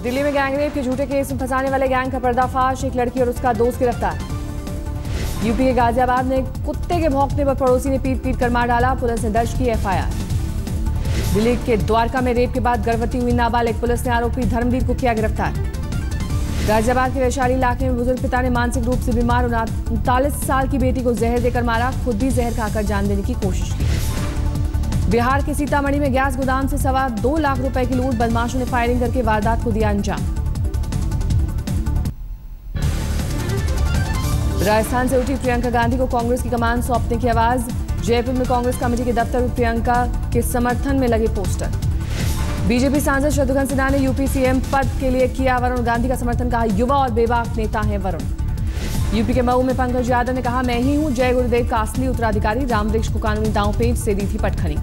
दिल्ली में गैंगरेप के झूठे केस में फंसाने वाले गैंग का पर्दाफाश, एक लड़की और उसका दोस्त गिरफ्तार। यूपी के गाजियाबाद में कुत्ते के भौंकने पर पड़ोसी ने पीट कर मार डाला, पुलिस ने दर्ज की एफआईआर। दिल्ली के द्वारका में रेप के बाद गर्भवती हुई नाबालिग, पुलिस ने आरोपी धर्मवीर को किया गिरफ्तार। गाजियाबाद के वैशाली इलाके में बुजुर्ग पिता ने मानसिक रूप से बीमार 39 साल की बेटी को जहर देकर मारा, खुद भी जहर खाकर जान देने की कोशिश की। बिहार के सीतामढ़ी में गैस गोदाम से ₹2.25 लाख की लूट, बदमाशों ने फायरिंग करके वारदात को दिया अंजाम। राजस्थान से उठी प्रियंका गांधी को कांग्रेस की कमान सौंपने की आवाज, जयपुर में कांग्रेस कमेटी के दफ्तर में प्रियंका के समर्थन में लगे पोस्टर। बीजेपी सांसद शत्रुघ्न सिन्हा ने यूपी सीएम पद के लिए किया वरुण गांधी का समर्थन, कहा युवा और बेबाक नेता हैं वरुण। यूपी के मऊ में पंकज यादव ने कहा मैं ही हूं जय गुरुदेव का असली उत्तराधिकारी, राम वृक्ष को कानूनी दांवपेच से दी थी पटखनी।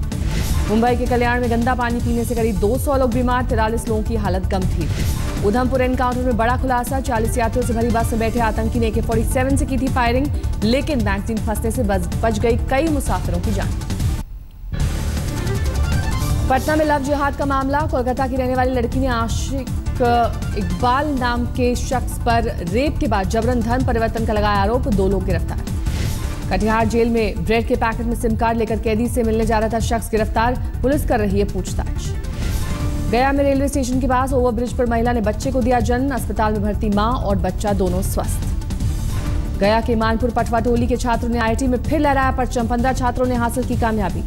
मुंबई के कल्याण में गंदा पानी पीने से करीब 200 लोग बीमार, 43 लोगों की हालत गंभीर। उधमपुर एनकाउंटर में बड़ा खुलासा, 40 यात्रियों से भरी बस में बैठे आतंकी ने AK-47 से की थी फायरिंग, लेकिन मैगजीन फंसने से बच गई कई मुसाफिरों की जान। पटना में लव जिहाद का मामला, कोलकाता की रहने वाली लड़की ने आशिक इकबाल नाम के शख्स पर रेप के बाद जबरन धर्म परिवर्तन का लगाया आरोप, 2 लोग गिरफ्तार। कटिहार जेल में ब्रेड के पैकेट में सिम कार्ड लेकर कैदी से मिलने जा रहा था शख्स गिरफ्तार, पुलिस कर रही है पूछताछ। गया में रेलवे स्टेशन के पास ओवरब्रिज पर महिला ने बच्चे को दिया जन्म, अस्पताल में भर्ती मां और बच्चा दोनों स्वस्थ। गया के मानपुर पटवा टोली के छात्रों ने IIT में फिर लहराया परचम, 15 छात्रों ने हासिल की कामयाबी।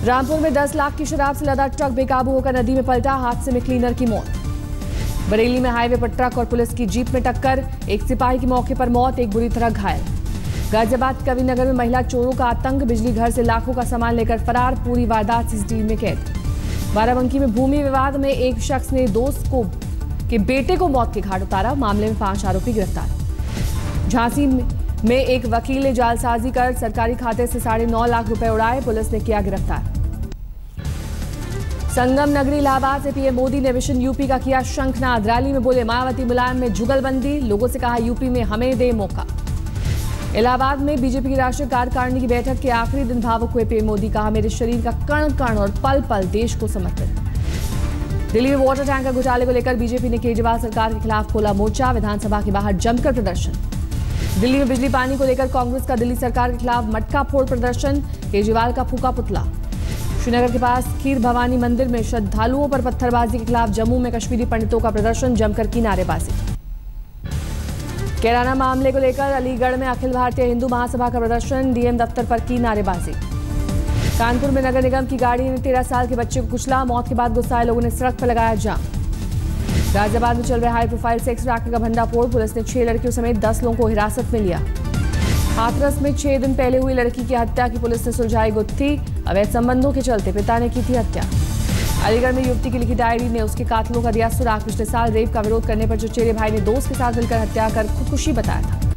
रामपुर में 10 लाख की शराब से लदा ट्रक बेकाबू होकर नदी में पलटा, हादसे में क्लीनर की मौत। बरेली में हाईवे पर ट्रक और पुलिस की जीप में टक्कर, एक सिपाही की मौके पर मौत, एक बुरी तरह घायल। गाजियाबाद कविनगर में महिला चोरों का आतंक, बिजली घर से लाखों का सामान लेकर फरार, पूरी वारदात CCTV में कैद। बाराबंकी में भूमि विवाद में एक शख्स ने दोस्त के बेटे को मौत के घाट उतारा, मामले में 5 आरोपी गिरफ्तार। झांसी में एक वकील ने जालसाजी कर सरकारी खाते से ₹9.5 लाख उड़ाए, पुलिस ने किया गिरफ्तार। संगम नगरी इलाहाबाद से PM मोदी ने विजन यूपी का किया शंखनाद, रैली में बोले मायावती मुलायम में जुगलबंदी, लोगों से कहा यूपी में हमें दे मौका। इलाहाबाद में बीजेपी की राष्ट्रीय कार्यकारिणी की बैठक के आखिरी दिन भावुक हुए PM मोदी, कहा मेरे शरीर का कण कण और पल पल देश को समर्पित। दिल्ली में वाटर टैंकर घोटाले को लेकर बीजेपी ने केजरीवाल सरकार के खिलाफ खोला मोर्चा, विधानसभा के बाहर जमकर प्रदर्शन। दिल्ली में बिजली पानी को लेकर कांग्रेस का दिल्ली सरकार के खिलाफ मटका फोड़ प्रदर्शन, केजरीवाल का फूका पुतला। श्रीनगर के पास खीर भवानी मंदिर में श्रद्धालुओं पर पत्थरबाजी के खिलाफ जम्मू में कश्मीरी पंडितों का प्रदर्शन, जमकर की नारेबाजी। कैराना मामले को लेकर अलीगढ़ में अखिल भारतीय हिंदू महासभा का प्रदर्शन, DM दफ्तर पर की नारेबाजी। कानपुर में नगर निगम की गाड़ी ने 13 साल के बच्चे को कुचला, मौत के बाद गुस्साए लोगों ने सड़क पर लगाया जाम। गाजियाबाद में चल रहे हाई प्रोफाइल सेक्स रैकेट का भंडाफोड़, पुलिस ने 6 लड़कियों समेत 10 लोगों को हिरासत में लिया। हाथरस में 6 दिन पहले हुई लड़की की हत्या की पुलिस ने सुलझाई गुत्थी, अवैध संबंधों के चलते पिता ने की थी हत्या। अलीगढ़ में युवती की लिखी डायरी ने उसके कातिलों का दिया सुराग, पिछले साल रेप का विरोध करने पर चचेरे भाई ने दोस्त के साथ मिलकर हत्या कर खुदकुशी बताया था।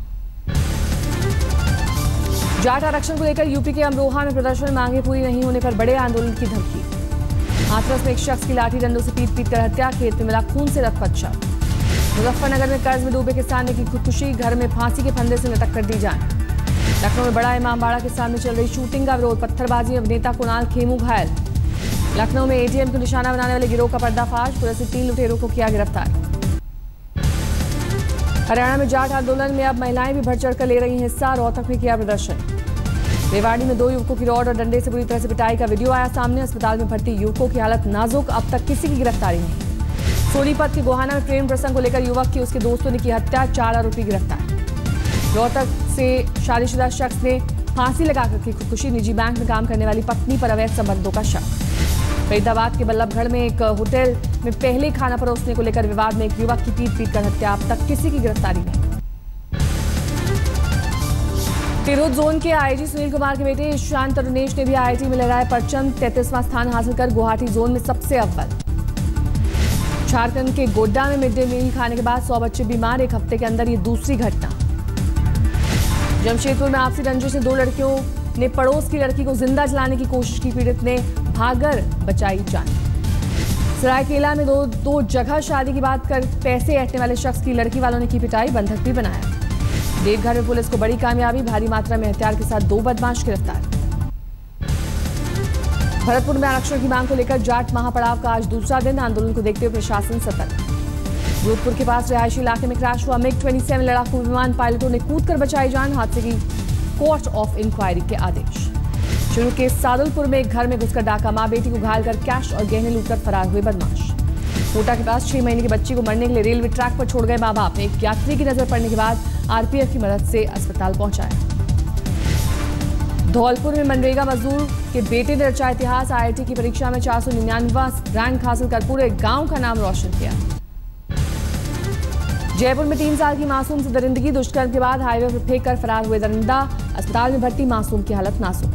जाट आरक्षण को लेकर यूपी के अमरोहा में प्रदर्शन, मांगे पूरी नहीं होने पर बड़े आंदोलन की धमकी। हाथरस में एक शख्स की लाठी डंडों से पीट कर हत्या, खेत में मिला खून से लथपथ शव। मुजफ्फरनगर में कर्ज में डूबे किसान ने की खुदकुशी, घर में फांसी के फंदे से लटक कर दी जान। लखनऊ में बड़ा इमामबाड़ा के सामने चल रही शूटिंग का विरोध, पत्थरबाजी में अभिनेता कुणाल खेमू घायल। लखनऊ में ATM को निशाना बनाने वाले गिरोह का पर्दाफाश, पुलिस ने 3 लुटेरों को किया गिरफ्तार। हरियाणा में जाट आंदोलन में अब महिलाएं भी बढ़ चढ़ कर ले रही हिस्सा, रोहतक में किया प्रदर्शन। रेवाड़ी में 2 युवकों की रॉड और डंडे से बुरी तरह से पिटाई का वीडियो आया सामने, अस्पताल में भर्ती युवकों की हालत नाजुक, अब तक किसी की गिरफ्तारी नहीं। सोनीपत के गोहाना में प्रेम प्रसंग को लेकर युवक की उसके दोस्तों ने की हत्या, 4 आरोपी गिरफ्तार। रोहतक से शादीशुदा शख्स ने फांसी लगाकर की खुदकुशी, निजी बैंक में काम करने वाली पत्नी पर अवैध संबंधों का शक। फरीदाबाद के बल्लभगढ़ में एक होटल में पहले खाना परोसने को लेकर विवाद में एक युवक की पीट कर हत्या, अब तक किसी की गिरफ्तारी नहीं। तिरहुत जोन के IG सुनील कुमार के बेटे ईशान तरुणेश ने भी IIT में लहराया परचम, 33वां स्थान हासिल कर गुवाहाटी जोन में सबसे अव्वल। झारखंड के गोड्डा में मिड डे मील खाने के बाद 100 बच्चे बीमार, एक हफ्ते के अंदर ये दूसरी घटना। जमशेदपुर में आपसी रंजिश से 2 लड़कियों ने पड़ोस की लड़की को जिंदा जलाने की कोशिश की, पीड़ित ने भागकर बचाई जान। सरायकेला में दो जगह शादी की बात कर पैसे ऐंठने वाले शख्स की लड़की वालों ने की पिटाई, बंधक भी बनाया। देवघर में पुलिस को बड़ी कामयाबी, भारी मात्रा में हथियार के साथ 2 बदमाश गिरफ्तार। भरतपुर में आरक्षण की मांग को लेकर जाट महापड़ाव का आज दूसरा दिन। आंदोलन को देखते हुए प्रशासन सतर्क। जोधपुर के पास रिहायशी इलाके में क्रैश हुआ MiG-27 लड़ाकू विमान। पायलटों ने कूदकर बचाई जान। हादसे की कोर्ट ऑफ इंक्वायरी के आदेश। शुरू के सादुलपुर में एक घर में घुसकर डाका, मां बेटी को घायल कर कैश और गहने लूटकर फरार हुए बदमाश। कोटा के पास 6 महीने की बच्ची को मरने के लिए रेलवे ट्रैक पर छोड़ गए मां बाप ने। एक यात्री की नजर पड़ने के बाद आरपीएफ की मदद से अस्पताल पहुंचाया। धौलपुर में मनरेगा मजदूर के बेटे ने रचा इतिहास। IIT की परीक्षा में 499वां रैंक हासिल कर पूरे गांव का नाम रोशन किया। जयपुर में 3 साल की मासूम से दरिंदगी। दुष्कर्म के बाद हाईवे पर फेंक कर फरार हुए दरिंदा। अस्पताल में भर्ती मासूम की हालत नाजुक।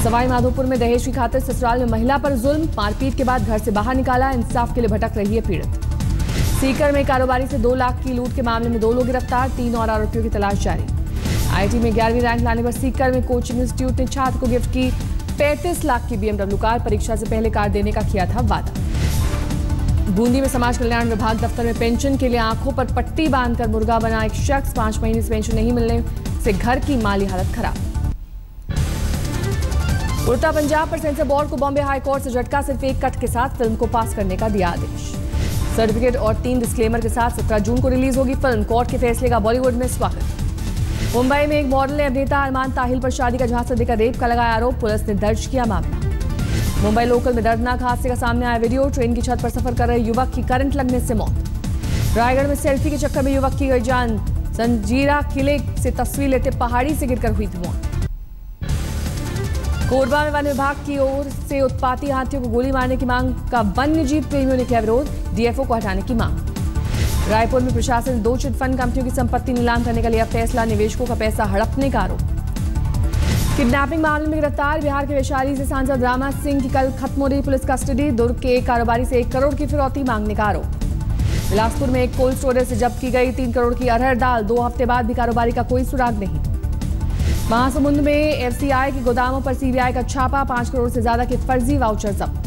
सवाई माधोपुर में दहेज की खातिर ससुराल में महिला पर जुल्म। मारपीट के बाद घर से बाहर निकाला। इंसाफ के लिए भटक रही है पीड़ित। सीकर में कारोबारी से 2 लाख की लूट के मामले में 2 लोग गिरफ्तार। 3 और आरोपियों की तलाश जारी। IIT में 11वीं रैंक लाने पर सीकर में कोचिंग इंस्टीट्यूट ने छात्र को गिफ्ट की 35 लाख की BMW कार। परीक्षा से पहले कार देने का किया था वादा। बूंदी में समाज कल्याण विभाग दफ्तर में पेंशन के लिए आंखों पर पट्टी बांधकर मुर्गा बना एक शख्स। 5 महीने से पेंशन नहीं मिलने से घर की माली हालत खराब। उड़ता पंजाब पर सेंसर बोर्ड को बॉम्बे हाई कोर्ट से झटका। सिर्फ एक कट के साथ फिल्म को पास करने का दिया आदेश। सर्टिफिकेट और 3 डिस्क्लेमर के साथ 17 जून को रिलीज होगी फिल्म। कोर्ट के फैसले का बॉलीवुड में स्वागत। मुंबई में एक मॉडल ने अभिनेता अरमान ताहिल पर शादी का झांसा देकर रेप का लगाया आरोप। पुलिस ने दर्ज किया मामला। मुंबई लोकल में दर्दनाक हादसे का सामने आया वीडियो। ट्रेन की छत पर सफर कर रहे युवक की करंट लगने से मौत। रायगढ़ में सेल्फी के चक्कर में युवक की गई जान। जंजीरा किले से तस्वीर लेते पहाड़ी से गिरकर हुई थी मौत। कोरबा में वन विभाग की ओर से उत्पाती हाथियों को गोली मारने की मांग का वन्य जीव प्रेमियों ने किया विरोध। DFO को हटाने की मांग। रायपुर में प्रशासन ने 2 चिटफंड कंपनियों की संपत्ति नीलाम करने का लिया फैसला। निवेशकों का पैसा हड़पने का आरोप। किडनैपिंग मामले में गिरफ्तार बिहार के वैशाली से सांसद रामा सिंह की कल खत्म हो रही पुलिस कस्टडी। दुर्ग के एक कारोबारी से 1 करोड़ की फिरौती मांगने का आरोप। बिलासपुर में एक कोल्ड स्टोरेज से जब्त की गई 3 करोड़ की अरहर दाल। 2 हफ्ते बाद भी कारोबारी का कोई सुराग नहीं। महासमुंद में FCI के गोदामों पर CBI का छापा। 5 करोड़ से ज्यादा के फर्जी वाउचर जब्त।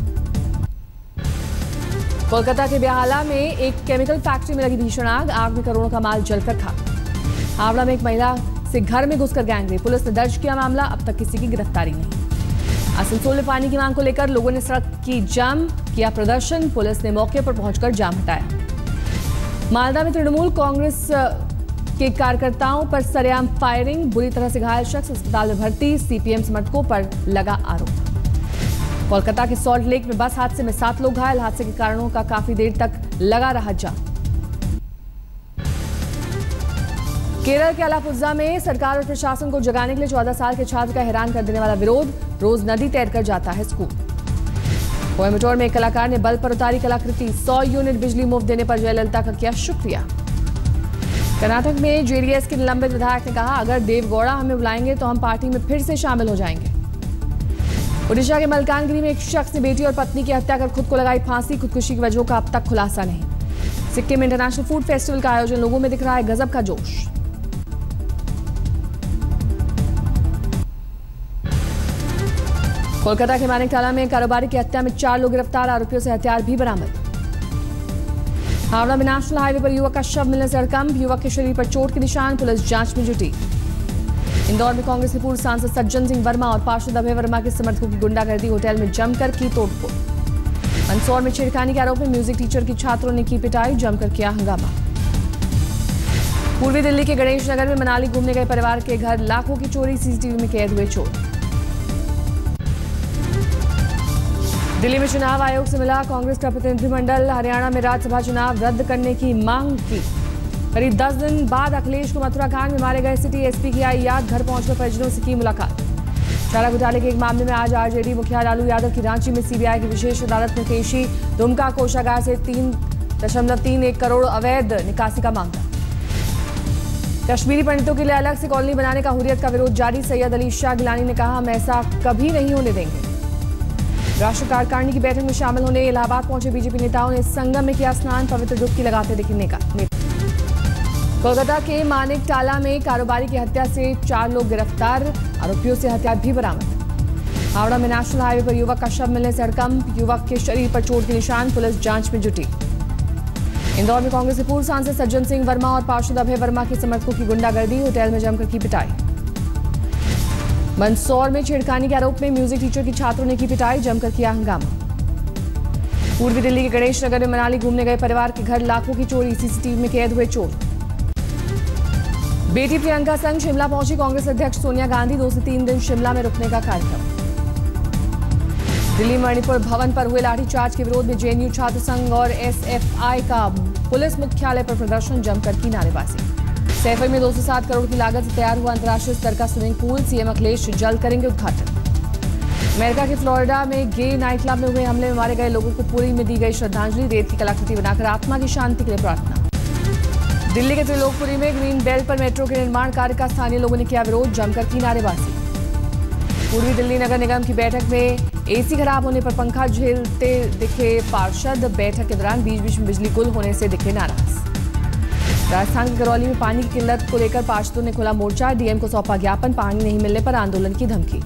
कोलकाता के ब्याहला में एक केमिकल फैक्ट्री में लगी भीषण आग। आग में करोड़ों का माल जलकर खाक। हावड़ा में एक महिला से घर में घुसकर गैंगरेप। पुलिस ने दर्ज किया मामला। अब तक किसी की गिरफ्तारी नहीं। आसनसोल में पानी की मांग को लेकर लोगों ने सड़क की जाम किया प्रदर्शन। पुलिस ने मौके पर पहुंचकर जाम हटाया। मालदा में तृणमूल कांग्रेस के कार्यकर्ताओं पर सरेआम फायरिंग। बुरी तरह से घायल शख्स अस्पताल में भर्ती। CPM समर्थकों पर लगा आरोप। कोलकाता के सॉल्ट लेक में बस हादसे में 7 लोग घायल। हादसे के कारणों का काफी देर तक लगा रहा जांच। केरल के अलापुझा में सरकार और प्रशासन को जगाने के लिए 14 साल के छात्र का हैरान कर देने वाला विरोध। रोज नदी तैरकर जाता है स्कूल। कोयम्बटूर में एक कलाकार ने बल पर उतारी कलाकृति। 100 यूनिट बिजली मुफ्त देने पर जयललिता का किया शुक्रिया। कर्नाटक में JDS के निलंबित विधायक ने कहा, अगर देवगौड़ा हमें बुलाएंगे तो हम पार्टी में फिर से शामिल हो जाएंगे। ओडिशा के मलकानगिरी में एक शख्स ने बेटी और पत्नी की हत्या कर खुद को लगाई फांसी। खुदकुशी की वजहों का अब तक खुलासा नहीं। सिक्किम इंटरनेशनल फूड फेस्टिवल का आयोजन। लोगों में दिख रहा है गजब का जोश। कोलकाता के मानिकटाला में कारोबारी की हत्या में 4 लोग गिरफ्तार। आरोपियों से हथियार भी बरामद। हावड़ा में नेशनल हाईवे पर युवक का शव मिलने से हड़कंप। युवक के शरीर पर चोट के निशान। पुलिस जांच में जुटी। इंदौर में कांग्रेस के पूर्व सांसद सज्जन सिंह वर्मा और पार्षद अभय वर्मा के समर्थकों की गुंडागर्दी। होटल में जमकर की तोड़फोड़। मंदसौर में छेड़खानी के आरोप में म्यूजिक टीचर की छात्रों ने की पिटाई। जमकर किया हंगामा। पूर्वी दिल्ली के गणेश नगर में मनाली घूमने गए परिवार के घर लाखों की चोरी। CCTV में कैद हुए चोर। दिल्ली में चुनाव आयोग से मिला कांग्रेस का प्रतिनिधिमंडल। हरियाणा में राज्यसभा चुनाव रद्द करने की मांग की। करीब 10 दिन बाद अखिलेश को मथुरा कांड में मारे गए सिटी SP की आई याद। घर पहुंचकर परिजनों से की मुलाकात। चारा घोटाले के एक मामले में आज RJD मुखिया लालू यादव की रांची में CBI की विशेष अदालत में पेशी। दुमका कोषागार से 3.31 करोड़ अवैध निकासी का मामला। कश्मीरी पंडितों के लिए अलग से कॉलोनी बनाने का हुर्रियत का विरोध जारी। सैयद अली शाह गिलानी ने कहा, हम ऐसा कभी नहीं होने देंगे। राष्ट्रीय कार्यकारिणी की बैठक में शामिल होने इलाहाबाद पहुंचे BJP नेताओं ने संगम में किया स्नान। पवित्र डुबकी लगाते दिखे नेता। कोलकाता के मानिकटाला में कारोबारी की हत्या से 4 लोग गिरफ्तार। आरोपियों से हथियार भी बरामद। हावड़ा में नेशनल हाईवे पर युवक का शव मिलने से हड़कंप। युवक के शरीर पर चोट के निशान। पुलिस जांच में जुटी। इंदौर में कांग्रेस के पूर्व सांसद सज्जन सिंह वर्मा और पार्षद अभय वर्मा के समर्थकों की गुंडागर्दी। होटल में जमकर की पिटाई। मंदसौर में छेड़खानी के आरोप में म्यूजिक टीचर की छात्रों ने की पिटाई, जमकर किया हंगामा। पूर्वी दिल्ली के गणेश नगर में मनाली घूमने गए परिवार के घर लाखों की चोरी, सीसीटीवी में कैद हुए चोर। बेटी प्रियंका संग शिमला पहुंची कांग्रेस अध्यक्ष सोनिया गांधी, 2 से 3 दिन शिमला में रुकने का कार्यक्रम। दिल्ली मणिपुर भवन पर हुए लाठीचार्ज के विरोध में जेएनयू छात्र संघ और एसएफआई का पुलिस मुख्यालय पर प्रदर्शन, जमकर की नारेबाजी। सैफई में 207 करोड़ की लागत से तैयार हुआ अंतर्राष्ट्रीय स्तर का स्विमिंग पूल, सीएम अखिलेश जल्द करेंगे उद्घाटन। अमेरिका के फ्लोरिडा में गे नाइट क्लब में हुए हमले में मारे गए लोगों को पुरी में दी गई श्रद्धांजलि, रेत की कलाकृति बनाकर आत्मा की शांति के लिए प्रार्थना। दिल्ली के त्रिलोकपुरी में ग्रीन बेल्ट पर मेट्रो के निर्माण कार्य का स्थानीय लोगों ने किया विरोध, जमकर की नारेबाजी। पूर्वी दिल्ली नगर निगम की बैठक में एसी खराब होने पर पंखा झेलते दिखे पार्षद, बैठक के दौरान बीच बीच में बिजली गुल होने से दिखे नाराज। राजस्थान के करौली में पानी की किल्लत को लेकर पार्षदों ने खोला मोर्चा, डीएम को सौंपा ज्ञापन, पानी नहीं मिलने पर आंदोलन की धमकी।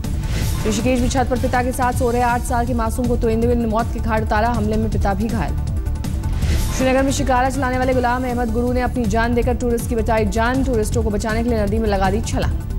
ऋषिकेश में छत पर पिता के साथ सो रहे 8 साल के मासूम को तेंदुए ने मौत के घाट उतारा, हमले में पिता भी घायल। श्रीनगर में शिकारा चलाने वाले गुलाम अहमद गुरु ने अपनी जान देकर टूरिस्ट की बचाई जान, टूरिस्टों को बचाने के लिए नदी में लगा दी छलांग।